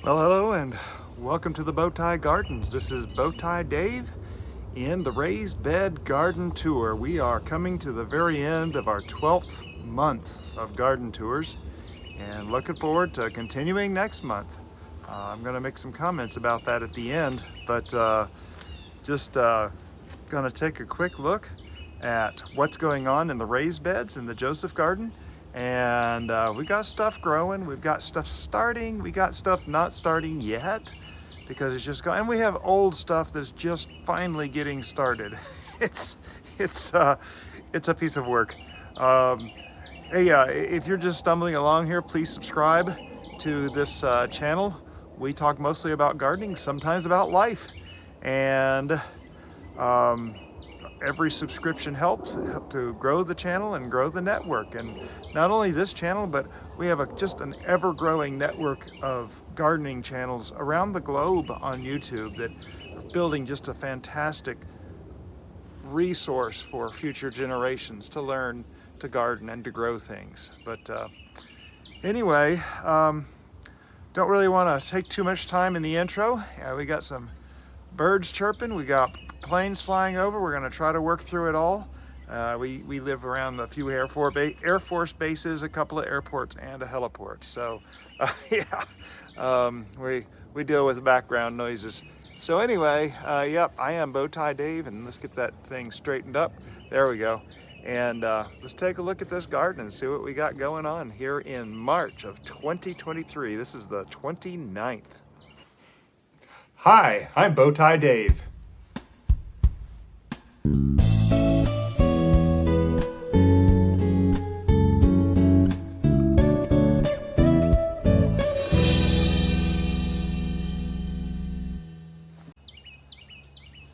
Well, hello and welcome to the Bowtie Gardens. This is Bowtie Dave in the Raised Bed Garden Tour. We are coming to the very end of our 12th month of garden tours and looking forward to continuing next month. I'm going to make some comments about that at the end, but just going to take a quick look at what's going on in the raised beds in the Joseph Garden. And we got stuff growing, we've got stuff starting, we got stuff not starting yet because it's just going, and we have old stuff that's just finally getting started. it's it's it's a piece of work. Um, Hey, if you're just stumbling along here, please subscribe to this channel. We talk mostly about gardening, sometimes about life, and um, every subscription helps to grow the channel and grow the network. And not only this channel, but we have just an ever-growing network of gardening channels around the globe on YouTube that are building just a fantastic resource for future generations to learn to garden and to grow things. But anyway, don't really want to take too much time in the intro. We got some birds chirping, we got planes flying over. We're going to try to work through it all. We live around a few Air Force bases, a couple of airports, and a heliport. So yeah, we deal with background noises. So anyway, yep, I am Bowtie Dave, and let's get that thing straightened up. There we go. And let's take a look at this garden and see what we got going on here in March of 2023. This is the 29th. Hi, I'm Bowtie Dave.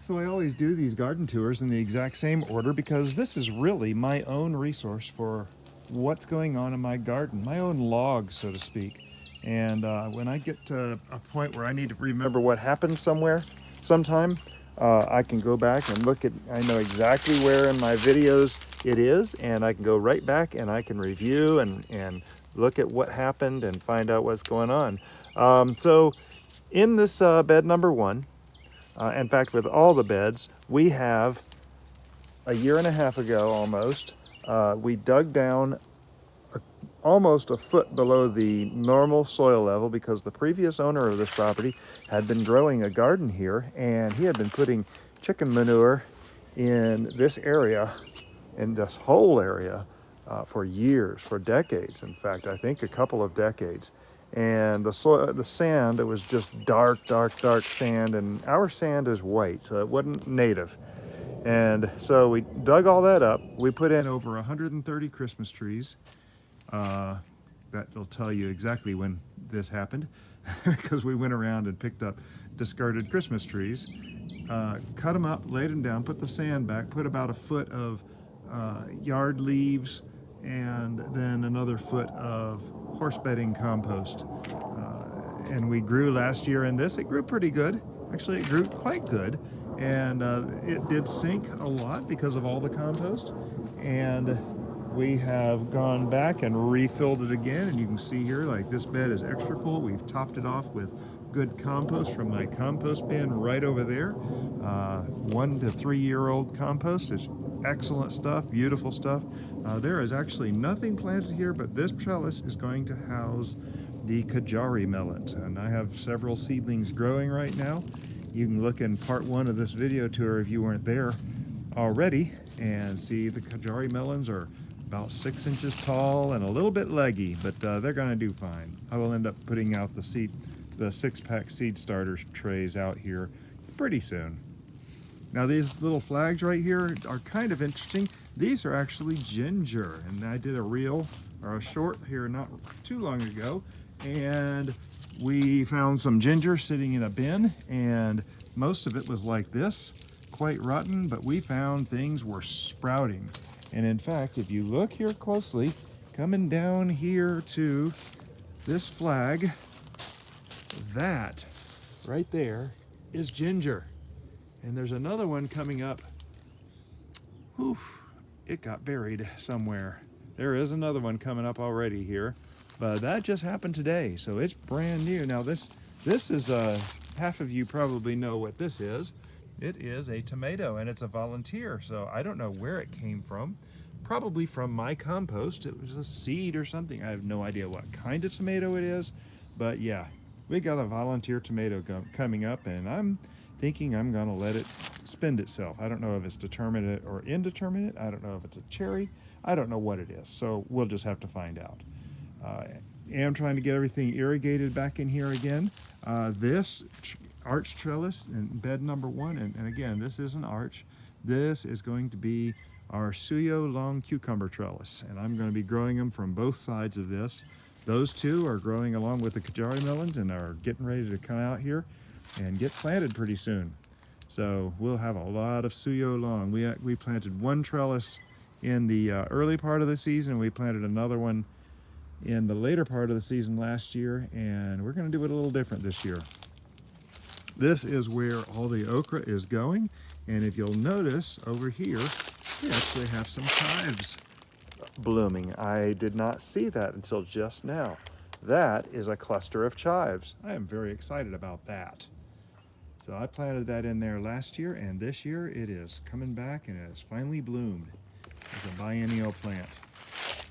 So I always do these garden tours in the exact same order because this is really my own resource for what's going on in my garden, my own log, so to speak. And when I get to a point where I need to remember what happened sometime, I can go back and look at, I know exactly where in my videos it is, and I can go right back and I can review and look at what happened and find out what's going on. So in this bed number one, in fact, with all the beds, we have a year and a half ago almost, we dug down almost a foot below the normal soil level because the previous owner of this property had been growing a garden here, and he had been putting chicken manure in this area, in this whole area, for years, for decades. In fact, I think a couple of decades. And the soil, the sand, it was just dark sand, and our sand is white, so it wasn't native. And so we dug all that up. We put in over 130 Christmas trees. That'll tell you exactly when this happened because we went around and picked up discarded Christmas trees, cut them up, laid them down, put the sand back, put about a foot of yard leaves, and then another foot of horse bedding compost. And we grew last year in this. It grew pretty good. Actually, it grew quite good. And it did sink a lot because of all the compost. And we have gone back and refilled it again. And you can see here, like, this bed is extra full. We've topped it off with good compost from my compost bin right over there. 1 to 3 year old compost. It's excellent stuff, beautiful stuff. There is actually nothing planted here, but this trellis is going to house the Kajari melons, and I have several seedlings growing right now. You can look in part 1 of this video tour if you weren't there already and see the Kajari melons are about 6 inches tall and a little bit leggy, but they're going to do fine. I will end up putting out the 6-pack seed starter trays out here pretty soon. Now these little flags right here are kind of interesting. These are actually ginger, and I did a reel or a short here not too long ago, and we found some ginger sitting in a bin, and most of it was like this, quite rotten, but we found things were sprouting. And in fact, if you look here closely, coming down here to this flag, that right there is ginger. And there's another one coming up. Whew, it got buried somewhere. There is another one coming up already here, but that just happened today, so it's brand new. Now this This is half of you probably know what this is. It is a tomato, and it's a volunteer, so I don't know where it came from. Probably from my compost. It was a seed or something. I have no idea what kind of tomato it is, but yeah, we got a volunteer tomato coming up, and I'm thinking I'm gonna let it spend itself. I don't know if it's determinate or indeterminate. I don't know if it's a cherry. I don't know what it is, so we'll just have to find out. Am trying to get everything irrigated back in here again. This arch trellis in bed number 1, and again, this is an arch. This is going to be our Suyo long cucumber trellis, and I'm going to be growing them from both sides of this. Those two are growing along with the Kajari melons and are getting ready to come out here and get planted pretty soon. So we'll have a lot of Suyo long. We planted one trellis in the early part of the season, and we planted another one in the later part of the season last year, and we're going to do it a little different this year. This is where all the okra is going, and if you'll notice over here, we actually have some chives blooming. I did not see that until just now. That is a cluster of chives. I am very excited about that. So I planted that in there last year, and this year it is coming back and it has finally bloomed. It's a biennial plant.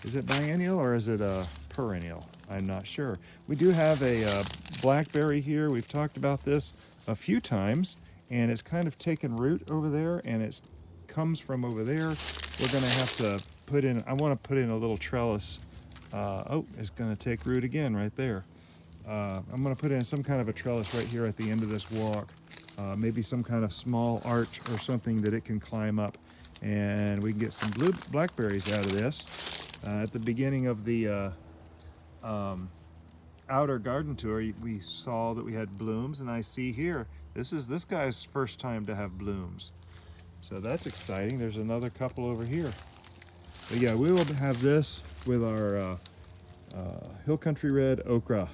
Is it biennial or is it a perennial? I'm not sure. We do have a blackberry here. We've talked about this a few times, and it's kind of taken root over there, and it comes from over there. We're going to have to put in, I want to put in a little trellis. Oh, it's going to take root again right there. I'm going to put in some kind of a trellis right here at the end of this walk. Maybe some kind of small arch or something that it can climb up, and we can get some blackberries out of this. At the beginning of the outer garden tour, we saw that we had blooms, and I see here, this is this guy's first time to have blooms. So that's exciting. There's another couple over here. But yeah, we will have this with our Hill Country Red okra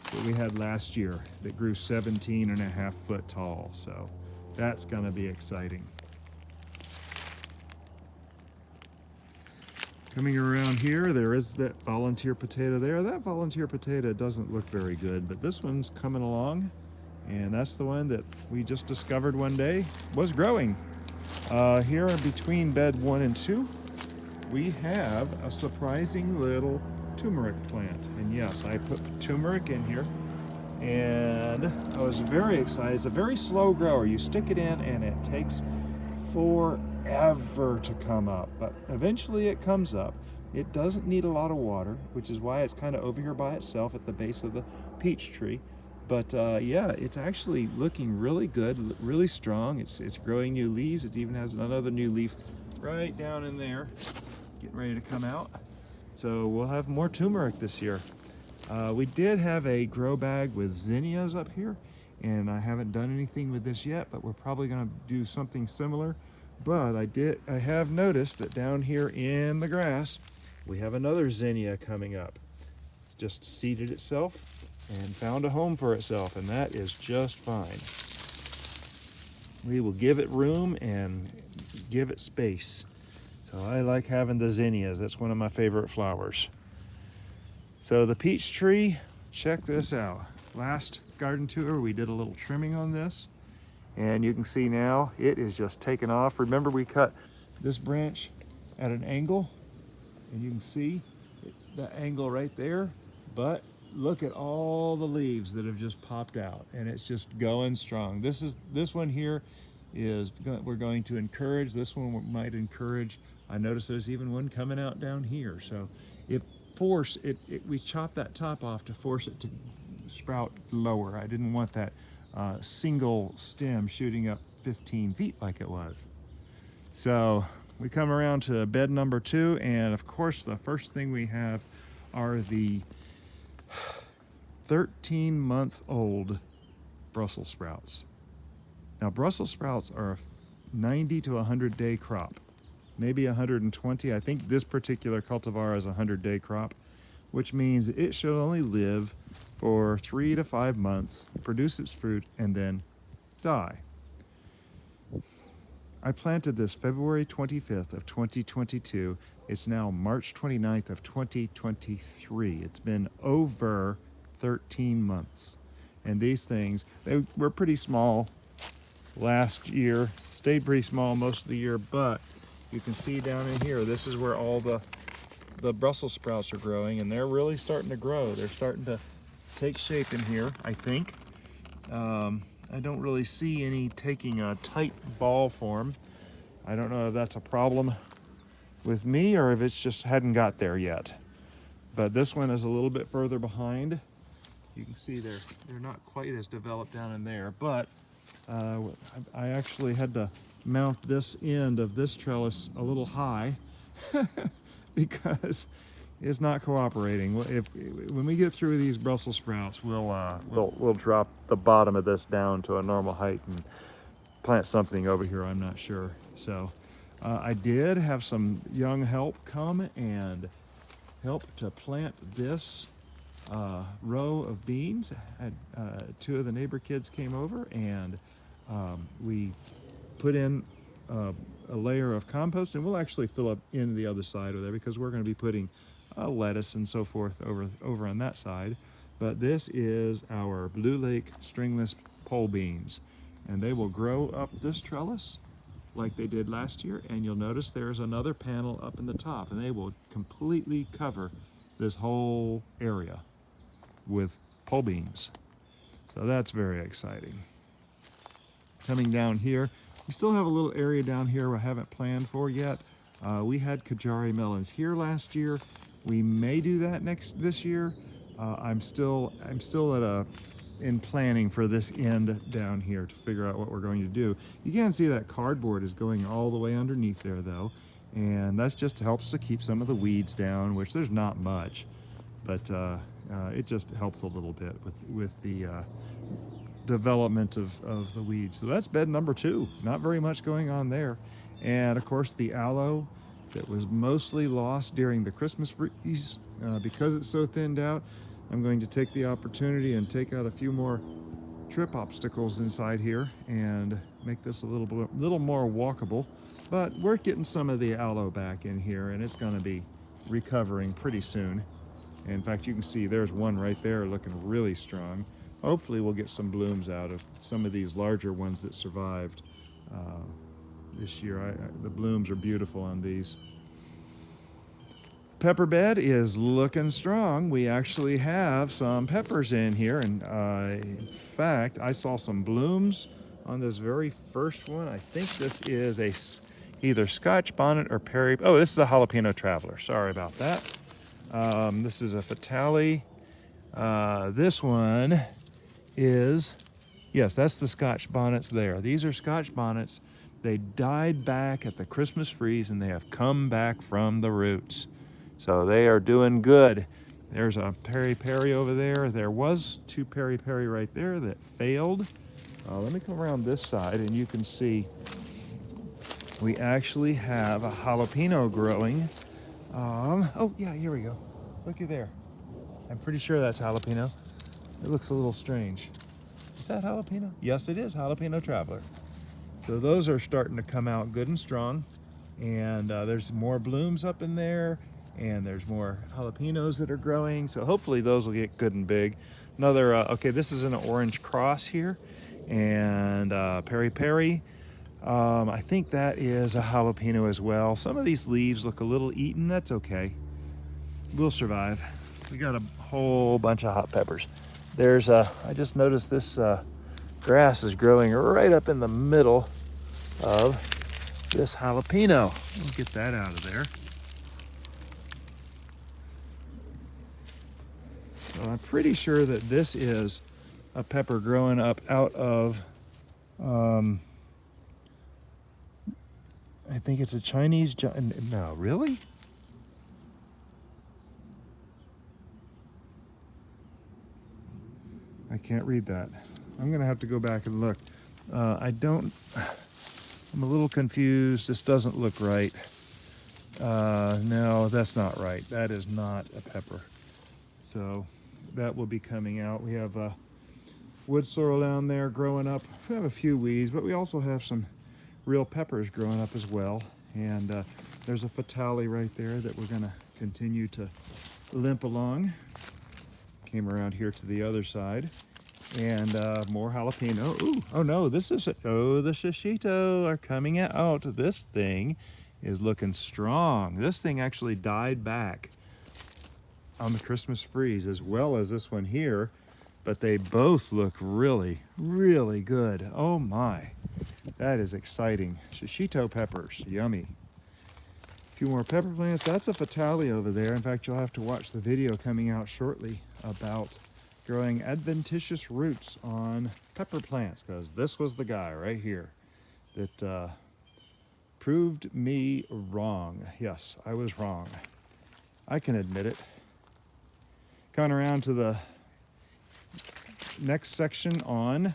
that we had last year that grew 17.5 foot tall. So that's gonna be exciting. Coming around here, there is that volunteer potato there. That volunteer potato doesn't look very good, but this one's coming along, and that's the one that we just discovered one day was growing. Here between bed 1 and 2, we have a surprising little turmeric plant. And yes, I put turmeric in here, and I was very excited. It's a very slow grower. You stick it in and it takes forever to come up, but eventually it comes up. It doesn't need a lot of water, which is why it's kind of over here by itself at the base of the peach tree. But yeah, it's actually looking really good, really strong. It's growing new leaves. It even has another new leaf right down in there, getting ready to come out. So we'll have more turmeric this year. We did have a grow bag with zinnias up here, and I haven't done anything with this yet, but we're probably going to do something similar. But I have noticed that down here in the grass, we have another zinnia coming up. It's just seeded itself and found a home for itself, and that is just fine. We will give it room and give it space. So I like having the zinnias. That's one of my favorite flowers. So the peach tree, check this out. Last garden tour, we did a little trimming on this, and you can see now it is just taken off. Remember, we cut this branch at an angle, and you can see the angle right there, but look at all the leaves that have just popped out, and it's just going strong. This one here is, we're going to encourage. This one we might encourage. I noticed there's even one coming out down here. So we chopped that top off to force it to sprout lower. I didn't want that single stem shooting up 15 feet like it was. So we come around to bed number 2, and of course the first thing we have are the 13-month-old Brussels sprouts. Now Brussels sprouts are a 90 to 100 day crop, maybe 120. I think this particular cultivar is a 100-day crop, which means it should only live for 3 to 5 months, produce its fruit, and then die. I planted this February 25th of 2022. It's now March 29th of 2023. It's been over 13 months. And these things, they were pretty small last year, stayed pretty small most of the year, but you can see down in here, this is where all the Brussels sprouts are growing, and they're really starting to grow. They're starting to take shape in here, I think. I don't really see any taking a tight ball form. I don't know if that's a problem with me or if it's just hadn't got there yet. But this one is a little bit further behind. You can see they're not quite as developed down in there, but I actually had to mount this end of this trellis a little high because it's not cooperating. When we get through these Brussels sprouts, we'll drop the bottom of this down to a normal height and plant something over here. I'm not sure. So I did have some young help come and help to plant this row of beans. Two of the neighbor kids came over, and we put in a layer of compost, and we'll actually fill up in the other side of there because we're going to be putting lettuce and so forth over on that side. But this is our Blue Lake stringless pole beans, and they will grow up this trellis like they did last year, and you'll notice there's another panel up in the top, and they will completely cover this whole area with pole beans. So that's very exciting. Coming down here, we still have a little area down here we haven't planned for yet. We had Kajari melons here last year. We may do that this year. I'm still in planning for this end down here to figure out what we're going to do. You can see that cardboard is going all the way underneath there though, and that's just helps to keep some of the weeds down, which there's not much, but it just helps a little bit with the development of the weeds. So that's bed number 2. Not very much going on there. And of course the aloe that was mostly lost during the Christmas freeze, because it's so thinned out, I'm going to take the opportunity and take out a few more trip obstacles inside here and make this a little more walkable. But we're getting some of the aloe back in here, and it's going to be recovering pretty soon. In fact, you can see there's one right there looking really strong. Hopefully we'll get some blooms out of some of these larger ones that survived this year. The blooms are beautiful on these. Pepper bed is looking strong. We actually have some peppers in here, and in fact, I saw some blooms on this very first one. I think this is either Scotch bonnet or Perry. Oh, this is a jalapeno traveler. Sorry about that. This is a Fatale. This one is, yes, that's the Scotch bonnets there. These are Scotch bonnets. They died back at the Christmas freeze, and they have come back from the roots. So they are doing good. There's a peri-peri over there. There was 2 peri-peri right there that failed. Let me come around this side, and you can see we actually have a jalapeno growing. Oh yeah, here we go. Looky there. I'm pretty sure that's jalapeno. It looks a little strange. Is that jalapeno? Yes, it is jalapeno traveler. So those are starting to come out good and strong. And there's more blooms up in there. And there's more jalapenos that are growing. So hopefully those will get good and big. Another, okay, this is an orange cross here. And peri-peri. I think that is a jalapeno as well. Some of these leaves look a little eaten. That's okay. We'll survive. We got a whole bunch of hot peppers. There's I just noticed this grass is growing right up in the middle of this jalapeno. We'll get that out of there. So I'm pretty sure that this is a pepper growing up out of, I think it's a Chinese, no, really? I can't read that. I'm gonna have to go back and look. I'm a little confused. This doesn't look right. No, that's not right. That is not a pepper. So that will be coming out. We have wood sorrel down there growing up. We have a few weeds, but we also have some real peppers growing up as well. And there's a Fatale right there that we're gonna continue to limp along. Came around here to the other side. And more jalapeno. Ooh, oh no, this is it. Oh, the shishito are coming out. This thing is looking strong. This thing actually died back on the Christmas freeze, as well as this one here, but they both look really, really good. Oh my, that is exciting. Shishito peppers, yummy. A few more pepper plants. That's a fatale over there. In fact, you'll have to watch the video coming out shortly about growing adventitious roots on pepper plants, because this was the guy right here that proved me wrong. Yes, I was wrong. I can admit it. Coming around to the next section on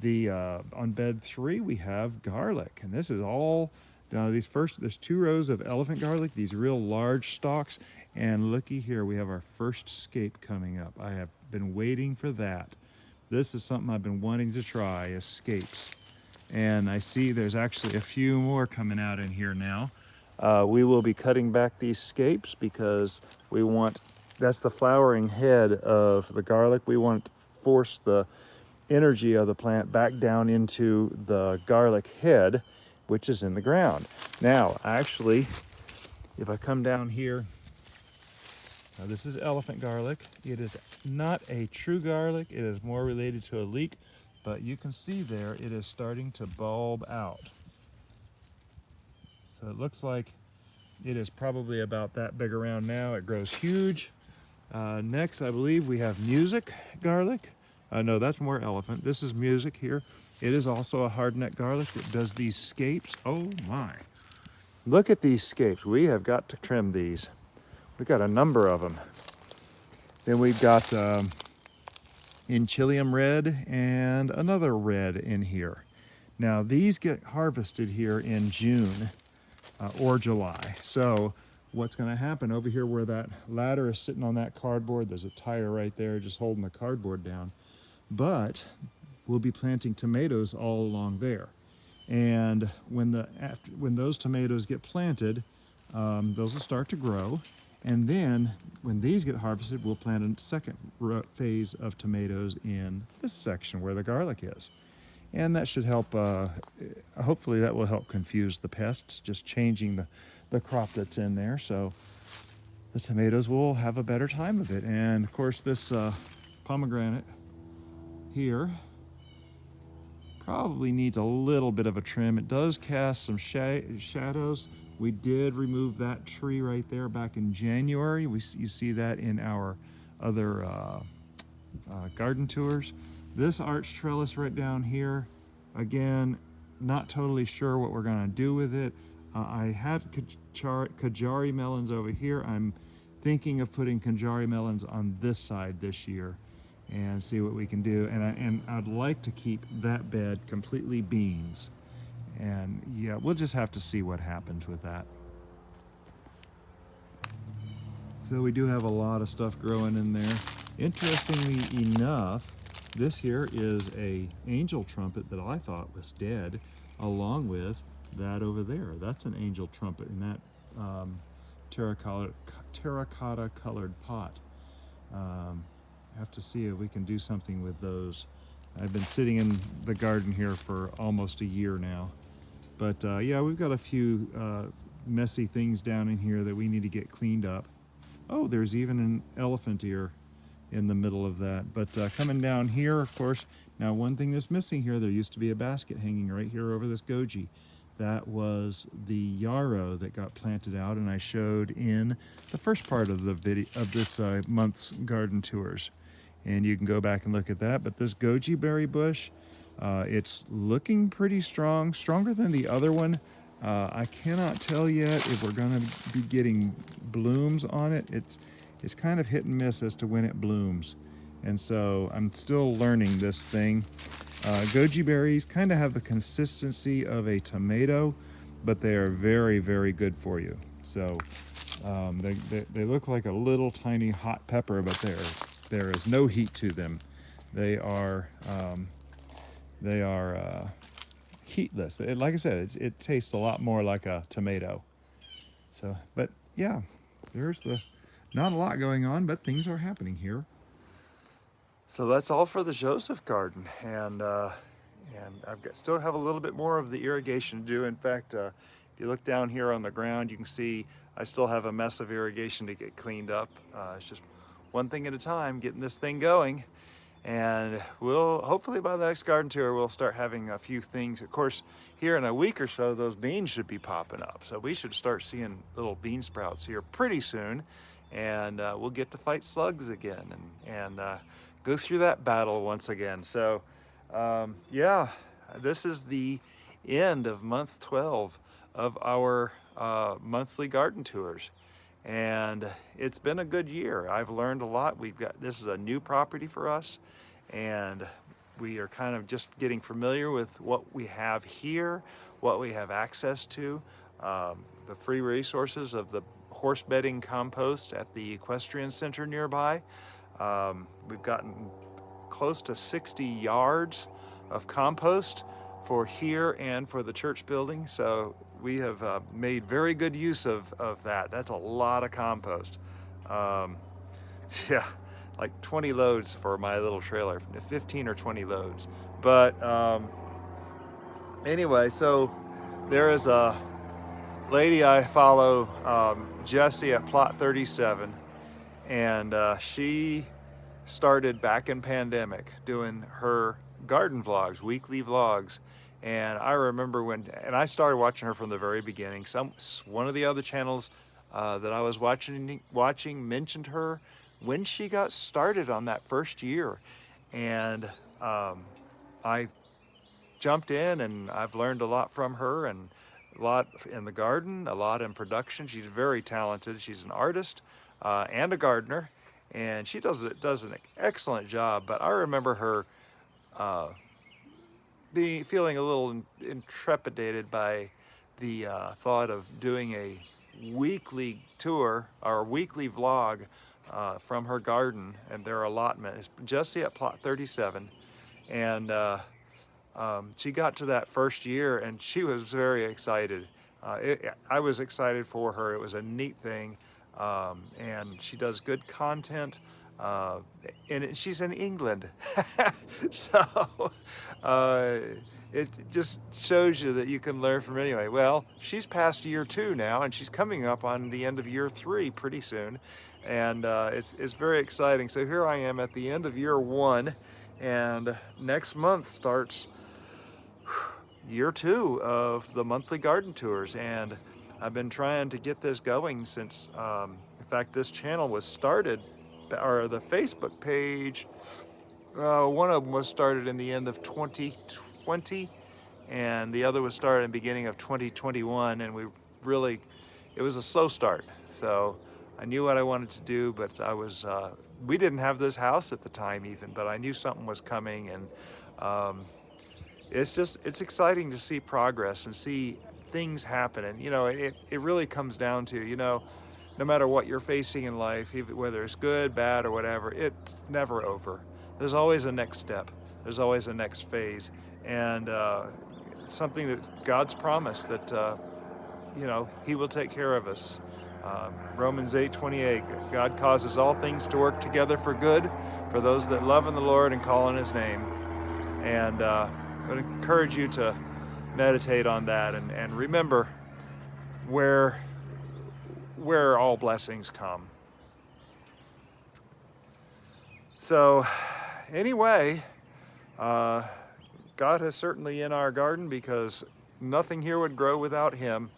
the on bed 3, we have garlic, and this is all there's 2 rows of elephant garlic, these real large stalks, and looky here, we have our first scape coming up. I have been waiting for that. This is something I've been wanting to try, is scapes, and I see there's actually a few more coming out in here now. We will be cutting back these scapes because we want, that's the flowering head of the garlic. We want to force the energy of the plant back down into the garlic head, which is in the ground. Now, actually, if I come down here, now this is elephant garlic. It is not a true garlic. It is more related to a leek, but you can see there it is starting to bulb out. So it looks like it is probably about that big around now. It grows huge. Next, I believe we have music garlic. No, that's more elephant. This is music here. It is also a hardneck garlic that does these scapes. Oh my. Look at these scapes. We have got to trim these. We've got a number of them. Then we've got Inchilium red and another red in here. Now these get harvested here in June or July. So what's going to happen over here where that ladder is sitting on that cardboard, there's a tire right there just holding the cardboard down. But we'll be planting tomatoes all along there. And when those tomatoes get planted, those will start to grow. And then when these get harvested, we'll plant a second phase of tomatoes in this section where the garlic is. And that should help, hopefully that will help confuse the pests, just changing the crop that's in there. So the tomatoes will have a better time of it. And of course this pomegranate here probably needs a little bit of a trim. It does cast some shadows. We did remove that tree right there back in January. You see that in our other garden tours. This arch trellis right down here, again, not totally sure what we're gonna do with it. I have Kajari melons over here. I'm thinking of putting Kajari melons on this side this year and see what we can do. And I'd like to keep that bed completely beans. And yeah, we'll just have to see what happens with that. So we do have a lot of stuff growing in there. Interestingly enough, this here is a angel trumpet that I thought was dead, along with that over there. That's an angel trumpet in that terracotta colored pot. Have to see if we can do something with those. I've been sitting in the garden here for almost a year now. But yeah, we've got a few messy things down in here that we need to get cleaned up. Oh, there's even an elephant ear in the middle of that. But coming down here, of course, now one thing that's missing here, there used to be a basket hanging right here over this goji. That was the yarrow that got planted out, and I showed in the first part of the video of this month's garden tours. And you can go back and look at that. But this goji berry bush, it's looking pretty strong, stronger than the other one. I cannot tell yet if we're going to be getting blooms on it. It's kind of hit and miss as to when it blooms. And so I'm still learning this thing. Goji berries kind of have the consistency of a tomato, but they are very, very good for you. So they look like a little tiny hot pepper, but there is no heat to them. They are heatless. Like I said, it tastes a lot more like a tomato. So, but yeah, there's not a lot going on, but things are happening here. So that's all for the Joseph garden, and still have a little bit more of the irrigation to do. In fact, if you look down here on the ground, you can see I still have a mess of irrigation to get cleaned up. It's just one thing at a time, getting this thing going. And we'll, hopefully by the next garden tour, we'll start having a few things. Of course, here in a week or so, those beans should be popping up. So we should start seeing little bean sprouts here pretty soon. And we'll get to fight slugs again and go through that battle once again. So yeah, this is the end of month 12 of our monthly garden tours. And it's been a good year. I've learned a lot. This is a new property for us, and we are kind of just getting familiar with what we have here, what we have access to, the free resources of the horse bedding compost at the equestrian center nearby. We've gotten close to 60 yards of compost for here and for the church building. So we have made very good use of that. That's a lot of compost. Yeah, like 20 loads for my little trailer, 15 or 20 loads. But anyway, so there is a lady I follow, Jessie at Plot 37, and she started back in pandemic doing her garden vlogs, weekly vlogs. And I remember and I started watching her from the very beginning. One of the other channels that I was watching mentioned her when she got started on that first year. And I jumped in, and I've learned a lot from her, and a lot in the garden, a lot in production. She's very talented. She's an artist and a gardener, and she does an excellent job. But I remember her feeling a little intrepidated by the thought of doing a weekly tour or weekly vlog from her garden and their allotment. It's Jessie at Plot 37, and she got to that first year and she was very excited. I was excited for her. It was a neat thing, and she does good content. And she's in England. So it just shows you that you can learn from anyway. Well, she's past year 2 now, and she's coming up on the end of year 3 pretty soon. And it's very exciting. So here I am at the end of year 1, and next month starts year 2 of the monthly garden tours. And I've been trying to get this going since, in fact, this channel was started, or the Facebook page, one of them was started in the end of 2020, and the other was started in the beginning of 2021, and it was a slow start. So I knew what I wanted to do, but we didn't have this house at the time even, but I knew something was coming, and it's exciting to see progress and see things happen. And it really comes down to, no matter what you're facing in life, whether it's good, bad, or whatever, it's never over. There's always a next step. There's always a next phase. And something that God's promised that, He will take care of us. Romans 8:28, God causes all things to work together for good for those that love in the Lord and call on His name. And I would encourage you to meditate on that and remember where all blessings come. So anyway, God is certainly in our garden, because nothing here would grow without Him.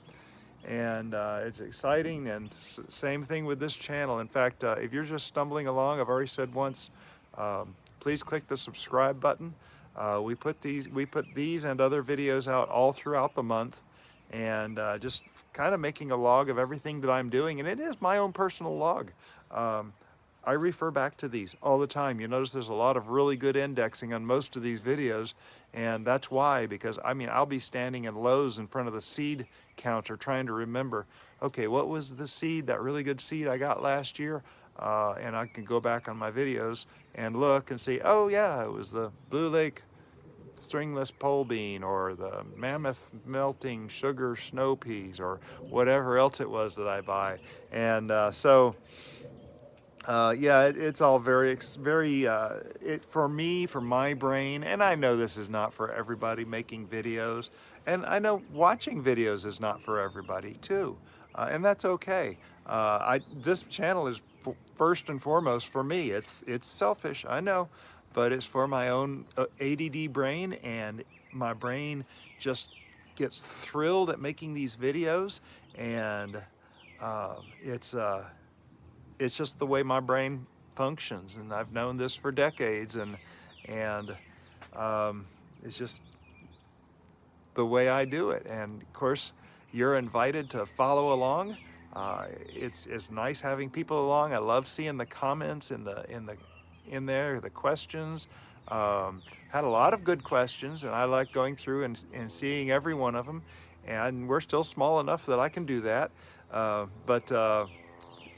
And it's exciting, and same thing with this channel. In fact, if you're just stumbling along, I've already said once, please click the subscribe button. We put these and other videos out all throughout the month, and just kind of making a log of everything that I'm doing. And it is my own personal log. I refer back to these all the time. You notice there's a lot of really good indexing on most of these videos, and that's why, because I'll be standing in Lowe's in front of the seed counter trying to remember, okay, what was the seed, that really good seed I got last year? And I can go back on my videos and look and see, oh yeah, it was the Blue Lake stringless pole bean, or the mammoth melting sugar snow peas, or whatever else it was that I buy. And so Yeah, it's all very, for me, for my brain, and I know this is not for everybody making videos, and I know watching videos is not for everybody too, and that's okay. This channel is first and foremost for me. It's selfish, I know, but it's for my own ADD brain, and my brain just gets thrilled at making these videos, and uh, it's uh, it's just the way my brain functions, and I've known this for decades, and it's just the way I do it. And of course, you're invited to follow along. It's nice having people along. I love seeing the comments in there, the questions. Had a lot of good questions, and I like going through and seeing every one of them. And we're still small enough that I can do that. But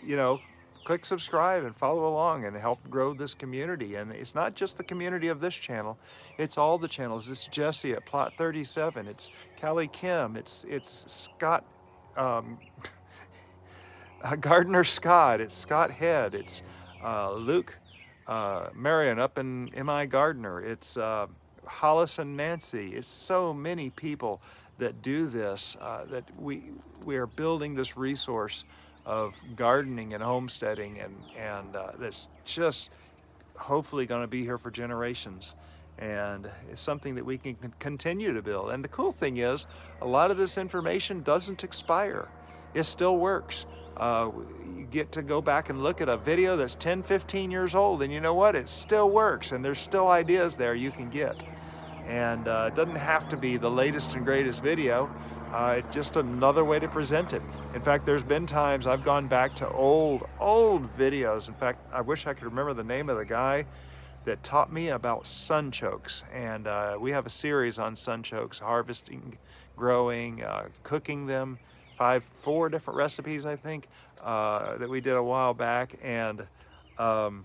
you know, click subscribe and follow along and help grow this community. And it's not just the community of this channel, it's all the channels. It's Jesse at Plot 37, it's Callie Kim, it's Scott, um, Gardner Scott, it's Scott Head, it's Luke Marion up in M.I. Gardner, it's Hollis and Nancy. It's so many people that do this, that we are building this resource of gardening and homesteading, and that's just hopefully going to be here for generations, and it's something that we can continue to build. And the cool thing is, a lot of this information doesn't expire. It still works. You get to go back and look at a video that's 10, 15 years old, and you know what? It still works, and there's still ideas there you can get. And it doesn't have to be the latest and greatest video. It's just another way to present it. In fact, there's been times I've gone back to old videos. In fact, I wish I could remember the name of the guy that taught me about sunchokes. And we have a series on sunchokes, harvesting, growing, cooking them, 4 different recipes, I think, that we did a while back. And the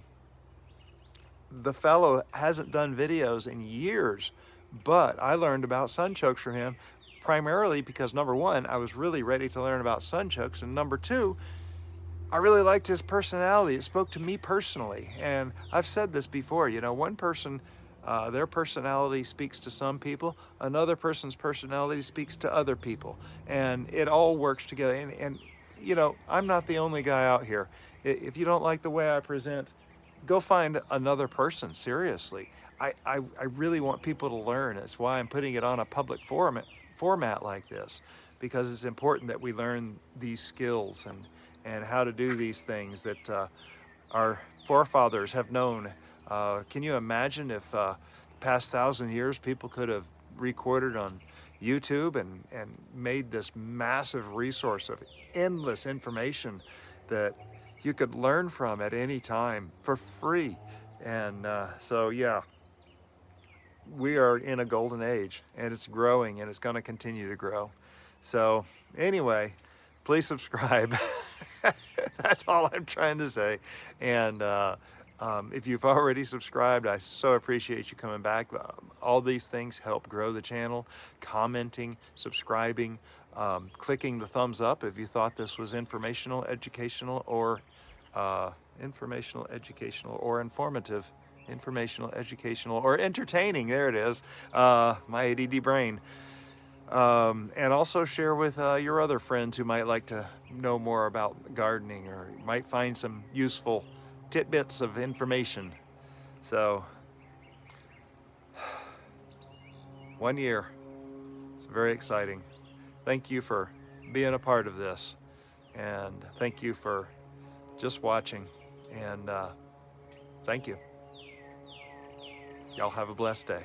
fellow hasn't done videos in years, but I learned about sunchokes from him primarily because, number one, I was really ready to learn about sunchokes, and number two, I really liked his personality. It spoke to me personally. And I've said this before, you know, one person, their personality speaks to some people, another person's personality speaks to other people, and it all works together. And you know, I'm not the only guy out here. If you don't like the way I present, go find another person, seriously. I really want people to learn. That's why I'm putting it on a public format like this, because it's important that we learn these skills and how to do these things that our forefathers have known. Can you imagine if past 1,000 years people could have recorded on YouTube and made this massive resource of endless information that you could learn from at any time for free? And so yeah, we are in a golden age, and it's growing, and it's going to continue to grow. So anyway, please subscribe. That's all I'm trying to say. And if you've already subscribed, I so appreciate you coming back. All these things help grow the channel. Commenting, subscribing, clicking the thumbs up if you thought this was informational, educational, or informative. Informational, educational, or entertaining. There it is. My ADD brain. And also share with your other friends who might like to know more about gardening, or might find some useful tidbits of information. So, 1 year. It's very exciting. Thank you for being a part of this, and thank you for just watching, and thank you. Y'all have a blessed day.